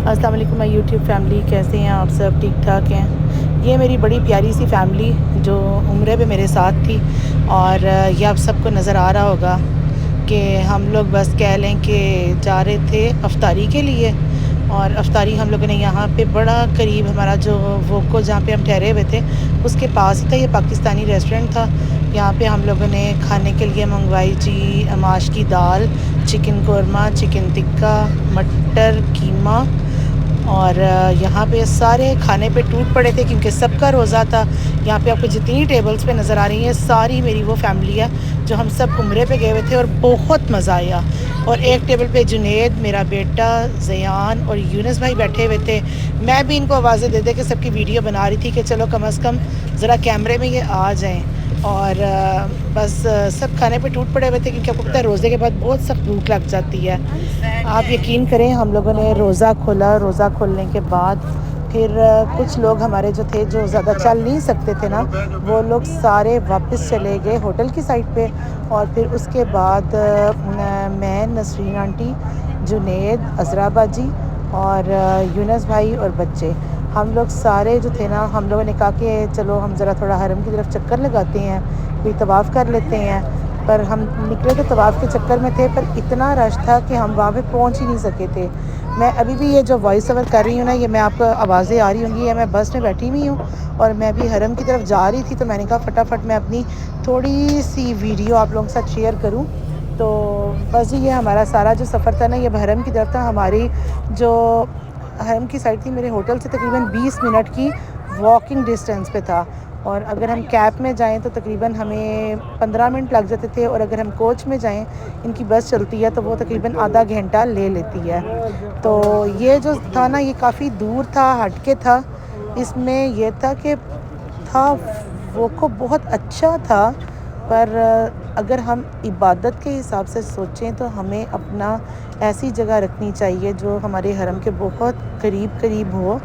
السلام علیکم مائی YouTube family, کیسے ہیں آپ سب؟ ٹھیک ٹھاک ہیں؟ یہ میری بڑی پیاری سی فیملی جو عمرے پہ میرے ساتھ تھی، اور یہ آپ سب کو نظر آ رہا ہوگا کہ ہم لوگ بس کہہ لیں کہ جا رہے تھے افطاری کے لیے، اور افطاری ہم لوگوں نے یہاں پہ بڑا قریب ہمارا جو ووکو جہاں پہ ہم ٹھہرے ہوئے تھے اس کے پاس ہی تھا، یہ پاکستانی ریسٹورنٹ تھا۔ یہاں پہ ہم لوگوں نے کھانے کے لیے منگوائی جی ماش کی دال، چکن قورمہ، چکن ٹکا، مٹر قیمہ، اور یہاں پہ سارے کھانے پہ ٹوٹ پڑے تھے کیونکہ سب کا روزہ تھا۔ یہاں پہ آپ کو جتنی ٹیبلز پہ نظر آ رہی ہیں ساری میری وہ فیملی ہے جو ہم سب عمرے پہ گئے ہوئے تھے، اور بہت مزہ آیا۔ اور ایک ٹیبل پہ جنید، میرا بیٹا زیان اور یونس بھائی بیٹھے ہوئے تھے۔ میں بھی ان کو آوازیں دے دے کے سب کی ویڈیو بنا رہی تھی کہ چلو کم از کم ذرا کیمرے میں یہ آ جائیں، اور بس سب کھانے پہ ٹوٹ پڑے ہوئے تھے کیونکہ آپ کو پتہ ہے روزے کے بعد بہت سخت بھوک لگ جاتی ہے۔ آپ یقین کریں ہم لوگوں نے روزہ کھولا، روزہ کھولنے کے بعد پھر کچھ لوگ ہمارے جو تھے جو زیادہ چل نہیں سکتے تھے نا، وہ لوگ سارے واپس چلے گئے ہوٹل کی سائڈ پہ، اور پھر اس کے بعد میں، نسرین آنٹی، جنید، عذرا باجی اور یونس بھائی اور بچے، ہم لوگ سارے جو تھے نا، ہم لوگوں نے کہا کہ چلو ہم ذرا تھوڑا حرم کی طرف چکر لگاتے ہیں، کوئی طواف کر لیتے ہیں۔ پر ہم نکلے تو طواف کے چکر میں تھے، پر اتنا رش تھا کہ ہم وہاں پہ پہنچ ہی نہیں سکے تھے۔ میں ابھی بھی یہ جو وائس اوور کر رہی ہوں نا، یہ میں آپ کو آوازیں آ رہی ہوں گی، یا میں بس میں بیٹھی ہوئی ہوں اور میں بھی حرم کی طرف جا رہی تھی، تو میں نے کہا فٹافٹ میں اپنی تھوڑی سی ویڈیو آپ لوگوں کے ساتھ شیئر کروں۔ تو بس جی یہ ہمارا سارا جو سفر تھا نا، یہ حرم کی طرف تھا۔ ہماری جو حرم کی سائڈ تھی میرے ہوٹل سے تقریباً 20 منٹ کی واکنگ ڈسٹینس پہ تھا، اور اگر ہم کیب میں جائیں تو تقریباً ہمیں 15 منٹ لگ جاتے تھے، اور اگر ہم کوچ میں جائیں، ان کی بس چلتی ہے تو وہ تقریباً آدھا گھنٹہ لے لیتی ہے۔ تو یہ جو تھا نا، یہ کافی دور تھا، ہٹ کے تھا۔ اس میں یہ تھا کہ تھا وہ کو بہت اچھا تھا، پر اگر ہم عبادت کے حساب سے سوچیں تو ہمیں اپنا ایسی جگہ رکھنی چاہیے جو ہمارے حرم کے بہت قریب قریب ہو۔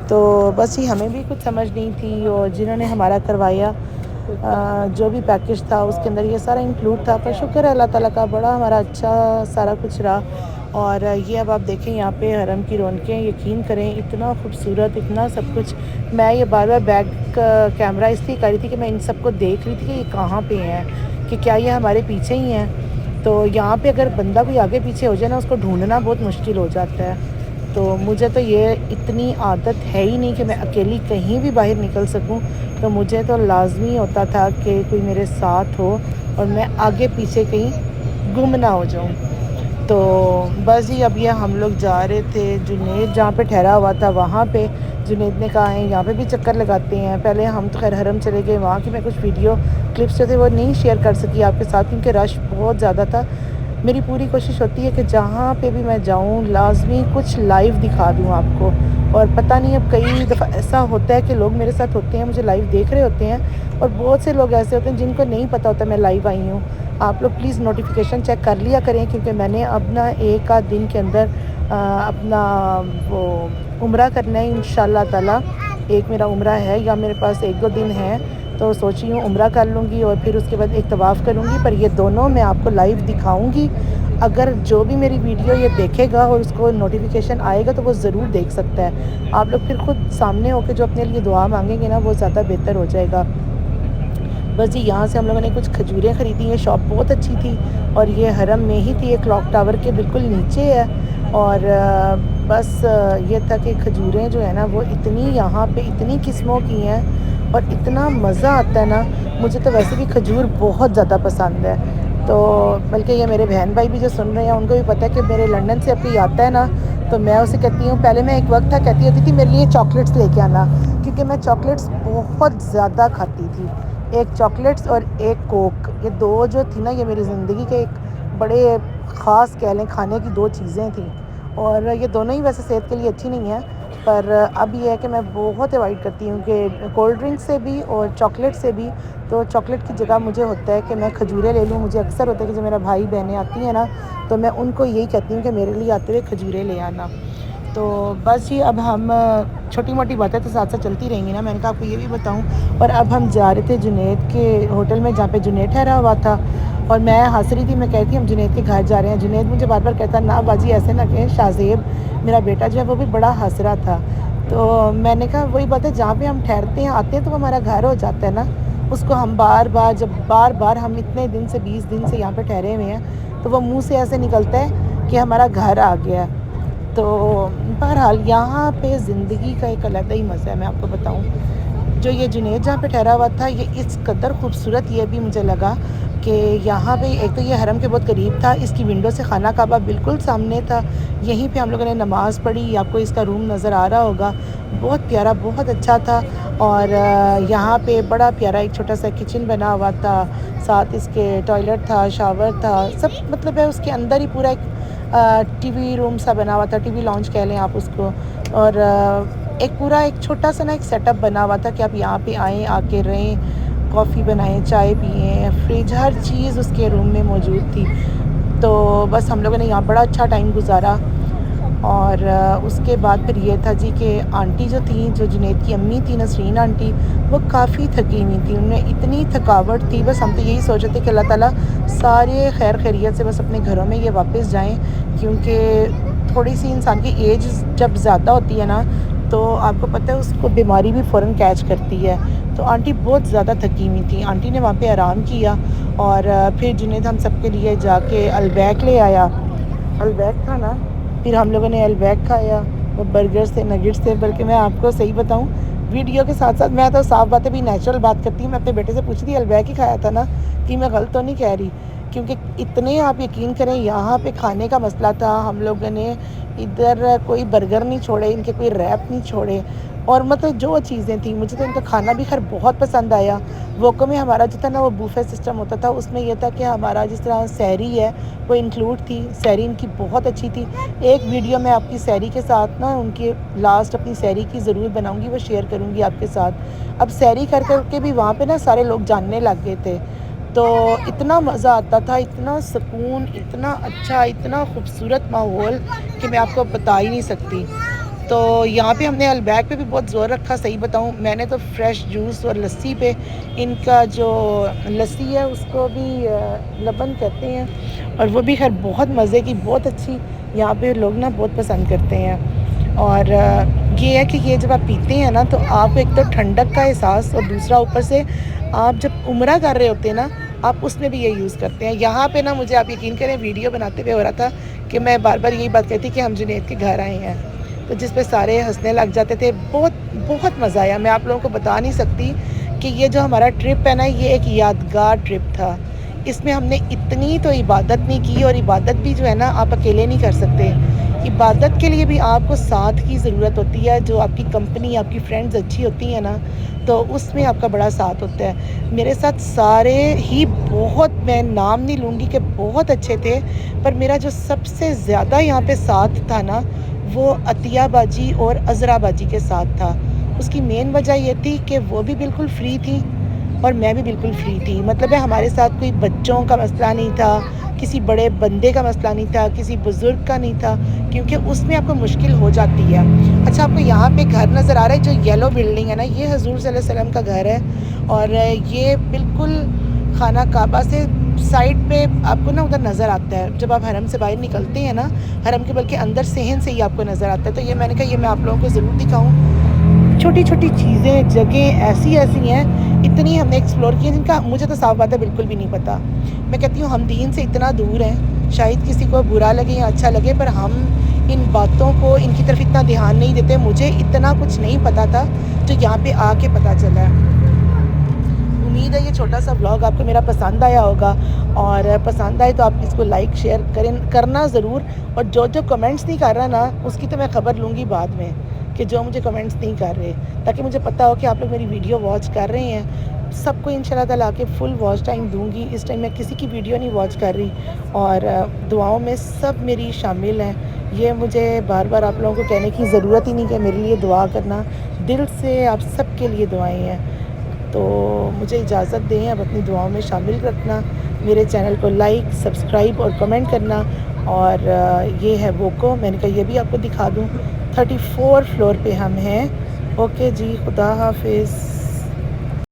تو بس یہ ہمیں بھی کچھ سمجھ نہیں تھی، اور جنہوں نے ہمارا کروایا جو بھی پیکیج تھا اس کے اندر یہ سارا انکلوڈ تھا، پر شکر ہے اللہ تعالیٰ کا، بڑا ہمارا اچھا سارا کچھ رہا۔ اور یہ اب آپ دیکھیں یہاں پہ حرم کی رونقیں، یقین کریں اتنا خوبصورت، اتنا سب کچھ۔ میں یہ بار بار بیک کیمرہ اس لیے کر رہی تھی کہ میں ان سب کو دیکھ رہی تھی کہ یہ کہاں پہ ہیں، کہ کیا یہ ہمارے پیچھے ہی ہیں۔ تو یہاں پہ اگر بندہ کوئی آگے پیچھے ہو جائے نا، اس کو ڈھونڈنا بہت مشکل ہو جاتا ہے۔ تو مجھے تو یہ اتنی عادت ہے ہی نہیں کہ میں اکیلی کہیں بھی باہر نکل سکوں، تو مجھے تو لازمی ہوتا تھا کہ کوئی میرے ساتھ ہو اور میں آگے پیچھے کہیں گم نہ ہو جاؤں۔ تو بس جی اب یہ ہم لوگ جا رہے تھے جنید جہاں پہ ٹھہرا ہوا تھا وہاں پہ۔ جنید نے کہا ہے یہاں پہ بھی چکر لگاتے ہیں۔ پہلے ہم تو خیر حرم چلے گئے، وہاں کی میں کچھ ویڈیو کلپس جو تھے وہ نہیں شیئر کر سکی آپ کے ساتھ کیونکہ رش بہت زیادہ تھا۔ میری پوری کوشش ہوتی ہے کہ جہاں پہ بھی میں جاؤں لازمی کچھ لائیو دکھا دوں آپ کو، اور پتہ نہیں اب کئی دفعہ ایسا ہوتا ہے کہ لوگ میرے ساتھ ہوتے ہیں، مجھے لائیو دیکھ رہے ہوتے ہیں، اور بہت سے لوگ ایسے ہوتے ہیں جن کو نہیں پتہ ہوتا میں لائیو آئی ہوں۔ آپ لوگ پلیز نوٹیفیکیشن چیک کر لیا کریں، کیونکہ میں نے اب نا ایک آدھ دن کے اندر اپنا وہ عمرہ کرنا ہے انشاءاللہ تعالیٰ۔ ایک میرا عمرہ ہے، یا میرے پاس ایک دو دن ہے، تو سوچی ہوں عمرہ کر لوں گی اور پھر اس کے بعد ایک طواف کروں گی، پر یہ دونوں میں آپ کو لائیو دکھاؤں گی۔ اگر جو بھی میری ویڈیو یہ دیکھے گا اور اس کو نوٹیفیکیشن آئے گا تو وہ ضرور دیکھ سکتا ہے۔ آپ لوگ پھر خود سامنے ہو کے جو اپنے لیے دعا مانگیں گے نا، وہ زیادہ بہتر ہو جائے گا۔ بس جی یہاں سے ہم لوگوں نے کچھ کھجوریں خریدی ہیں، شاپ بہت اچھی تھی، اور یہ حرم میں ہی تھی، ایک کلاک ٹاور کے بالکل نیچے ہے۔ اور بس یہ تھا کہ کھجوریں جو ہے نا وہ اتنی یہاں پہ اتنی قسموں کی ہیں اور اتنا مزہ آتا ہے نا، مجھے تو ویسے بھی کھجور بہت زیادہ پسند ہے۔ تو بلکہ یہ میرے بہن بھائی بھی جو سن رہے ہیں ان کو بھی پتہ ہے کہ میرے لنڈن سے اب کوئی آتا ہے نا، تو میں اسے کہتی ہوں، پہلے میں ایک وقت تھا کہتی ہوتی تھی میرے لیے چاکلیٹس لے کے آنا، کیونکہ میں چاکلیٹس بہت زیادہ کھاتی تھی۔ ایک چاکلیٹس اور ایک کوک، یہ دو جو تھی نا، یہ میری زندگی کے ایک بڑے خاص کہہ لیں کھانے کی دو چیزیں تھیں، اور یہ دونوں ہی ویسے صحت کے لیے اچھی نہیں ہیں، پر اب یہ ہے کہ میں بہت اوائڈ کرتی ہوں کہ کولڈ ڈرنک سے بھی اور چاکلیٹ سے بھی۔ تو چاکلیٹ کی جگہ مجھے ہوتا ہے کہ میں کھجوریں لے لوں۔ مجھے اکثر ہوتا ہے کہ جب میرا بھائی بہنیں آتی ہیں نا تو میں ان کو یہی کہتی ہوں کہ میرے لیے آتے ہوئے کھجوریں لے آنا۔ تو بس جی اب ہم چھوٹی موٹی باتیں تو ساتھ ساتھ چلتی رہیں گی نا، میں نے کہا آپ کو یہ بھی بتاؤں۔ اور اب ہم جا رہے تھے جنید کے ہوٹل میں جہاں پہ جنید ٹھہرا ہوا تھا، اور میں ہنس رہی تھی، میں کہتی ہم جنید کے گھر جا رہے ہیں. جنید مجھے بار بار کہتا نا باجی ایسے نہ کہیں. شاہزیب میرا بیٹا جو ہے وہ بھی بڑا ہنس رہا تھا. تو میں نے کہا وہی بات ہے، جہاں پہ ہم ٹھہرتے ہیں آتے ہیں تو وہ ہمارا گھر ہو جاتا ہے نا. اس کو ہم بار بار ہم اتنے دن سے 20 دن سے یہاں پہ ٹھہرے ہوئے ہیں تو وہ منہ سے ایسے نکلتا ہے کہ ہمارا گھر آ گیا. تو بہرحال یہاں پہ زندگی کا ایک علیحدہ ہی مزہ ہے. میں آپ کو بتاؤں، جو یہ جنید جہاں پہ ٹھہرا ہوا تھا یہ اس قدر خوبصورت یہ بھی مجھے لگا کہ یہاں پہ ایک تو یہ حرم کے بہت قریب تھا، اس کی ونڈو سے خانہ کعبہ بالکل سامنے تھا. یہیں پہ ہم لوگوں نے نماز پڑھی. آپ کو اس کا روم نظر آ رہا ہوگا، بہت پیارا، بہت اچھا تھا. اور یہاں پہ بڑا پیارا ایک چھوٹا سا کچن بنا ہوا تھا، ساتھ اس کے ٹوائلٹ تھا، شاور تھا، سب مطلب ہے اس کے اندر ہی پورا ایک ٹی وی روم سا بنا ہوا تھا. ٹی وی لانچ کہہ لیں آپ اس کو. اور ایک پورا ایک چھوٹا سا نا ایک سیٹ اپ بنا ہوا تھا کہ آپ یہاں پہ آئیں، آ کے رہیں، کافی بنائیں، چائے پئیں، فریج، ہر چیز اس کے روم میں موجود تھی. تو بس ہم لوگوں نے یہاں بڑا اچھا ٹائم گزارا. اور اس کے بعد پھر یہ تھا جی کہ آنٹی جو تھیں، جو جنید کی امی تھیں نسرین آنٹی، وہ کافی تھکی ہوئی تھیں. ان میں اتنی تھکاوٹ تھی، بس ہم تو یہی سوچ رہے تھے کہ اللہ تعالیٰ سارے خیر خیریت سے بس اپنے گھروں میں یہ واپس جائیں. کیونکہ تھوڑی سی انسان کی ایج جب زیادہ ہوتی ہے نا تو آپ کو پتہ ہے اس کو بیماری بھی فوراً کیچ کرتی ہے. تو آنٹی بہت زیادہ تھکی ہوئی تھیں. آنٹی نے وہاں پہ آرام کیا اور پھر جنید ہم سب کے لیے جا کے البیک لے آیا. البیک تھا نا، پھر ہم لوگوں نے البیک کھایا. وہ برگر سے، نگیٹس سے، بلکہ میں آپ کو صحیح بتاؤں ویڈیو کے ساتھ ساتھ میں تو صاف باتیں بھی نیچرل بات کرتی ہوں. میں اپنے بیٹے سے پوچھ رہی البیک ہی کھایا تھا نا، کہ میں غلط تو نہیں کہہ رہی. کیونکہ اتنے آپ یقین کریں یہاں پہ کھانے کا مسئلہ تھا. ہم لوگوں نے ادھر کوئی برگر نہیں چھوڑے، ان کے کوئی ریپ نہیں چھوڑے. اور مطلب جو چیزیں تھیں، مجھے تو ان کا کھانا بھی خیر بہت پسند آیا. ووکو میں ہمارا جو تھا نا وہ بوفے سسٹم ہوتا تھا. اس میں یہ تھا کہ ہمارا جس طرح سحری ہے وہ انکلوڈ تھی. سحری ان کی بہت اچھی تھی. ایک ویڈیو میں آپ کی سحری کے ساتھ نا ان کی لاسٹ اپنی سحری کی ضرور بناؤں گی، وہ شیئر کروں گی آپ کے ساتھ. اب سحری کر کر کے بھی وہاں پہ نا سارے لوگ جاننے لگ گئے تھے. تو اتنا مزہ آتا تھا، اتنا سکون، اتنا اچھا، اتنا خوبصورت ماحول کہ میں آپ کو بتا ہی نہیں سکتی. تو یہاں پہ ہم نے البیک پہ بھی بہت زور رکھا. صحیح بتاؤں میں نے تو فریش جوس اور لسی پہ، ان کا جو لسی ہے اس کو بھی لبن کہتے ہیں، اور وہ بھی خیر بہت مزے کی، بہت اچھی. یہاں پہ لوگ نا بہت پسند کرتے ہیں. اور یہ ہے کہ یہ جب آپ پیتے ہیں نا تو آپ ایک تو ٹھنڈک کا احساس، اور دوسرا اوپر سے آپ جب عمرہ کر رہے ہوتے ہیں نا آپ اس میں بھی یہ یوز کرتے ہیں. یہاں پہ نا مجھے آپ یقین کریں ویڈیو بناتے ہوئے ہو رہا تھا کہ میں بار بار یہی بات کہتی کہ ہم جنید کے گھر آئے ہیں. تو جس پہ سارے ہنسنے لگ جاتے تھے. بہت بہت مزہ آیا. میں آپ لوگوں کو بتا نہیں سکتی کہ یہ جو ہمارا ٹرپ ہے نا یہ ایک یادگار ٹرپ تھا. اس میں ہم نے اتنی تو عبادت نہیں کی، اور عبادت بھی جو ہے نا آپ اکیلے نہیں کر سکتے. عبادت کے لیے بھی آپ کو ساتھ کی ضرورت ہوتی ہے. جو آپ کی کمپنی، آپ کی فرینڈز اچھی ہوتی ہیں نا تو اس میں آپ کا بڑا ساتھ ہوتا ہے. میرے ساتھ سارے ہی بہت، میں نام نہیں لوں گی کہ بہت اچھے تھے، پر میرا جو سب سے زیادہ یہاں پہ ساتھ تھا نا وہ عطیہ باجی اور عذرا باجی کے ساتھ تھا. اس کی مین وجہ یہ تھی کہ وہ بھی بالکل فری تھی اور میں بھی بالکل فری تھی. مطلب ہے ہمارے ساتھ کوئی بچوں کا مسئلہ نہیں تھا، کسی بڑے بندے کا مسئلہ نہیں تھا، کسی بزرگ کا نہیں تھا، کیونکہ اس میں آپ کو مشکل ہو جاتی ہے. اچھا آپ کو یہاں پہ گھر نظر آ رہا ہے جو یلو بلڈنگ ہے نا، یہ حضور صلی اللہ علیہ وسلم کا گھر ہے. اور یہ بالکل خانہ کعبہ سے سائڈ پہ آپ کو نا ادھر نظر آتا ہے. جب آپ حرم سے باہر نکلتے ہیں نا، حرم کے بلکہ اندر صحن سے ہی آپ کو نظر آتا ہے. تو یہ میں نے کہا یہ میں آپ لوگوں کو ضرور دکھاؤں. چھوٹی چھوٹی چیزیں، جگہیں ایسی ایسی ہیں، اتنی ہم نے ایکسپلور کی ہیں جن کا مجھے تو صاف بات ہے بالکل بھی نہیں پتہ. میں کہتی ہوں ہم دین سے اتنا دور ہیں، شاید کسی کو برا لگے یا اچھا لگے، پر ہم ان باتوں کو، ان کی طرف اتنا دھیان نہیں دیتے. مجھے اتنا کچھ نہیں پتہ تھا جو یہاں پہ آ کے پتہ چلا ہے. امید ہے یہ چھوٹا سا ولاگ آپ کو میرا پسند آیا ہوگا، اور پسند آئے تو آپ اس کو لائک شیئر کرنا ضرور. اور جو جو کمنٹس نہیں کر رہا نا اس کی تو میں خبر لوں گی بعد میں، کہ جو مجھے کمنٹس نہیں کر رہے، تاکہ مجھے پتہ ہو کہ آپ لوگ میری ویڈیو واچ کر رہے ہیں. سب کو انشاءاللہ تعالیٰ آ کے فل واچ ٹائم دوں گی. اس ٹائم میں کسی کی ویڈیو نہیں واچ کر رہی، اور دعاؤں میں سب میری شامل ہیں. یہ مجھے بار بار آپ لوگوں کو کہنے کی ضرورت ہی نہیں کہ میرے لیے دعا کرنا. دل سے آپ سب کے لیے دعائیں ہیں. تو مجھے اجازت دیں اب اپنی دعاؤں میں شامل رکھنا. میرے چینل کو لائک، سبسکرائب اور کمنٹ کرنا. اور یہ ہے ووکو، میں نے کہا یہ بھی آپ کو دکھا دوں. 34 فلور پہ ہم ہیں. اوکے جی، خدا حافظ.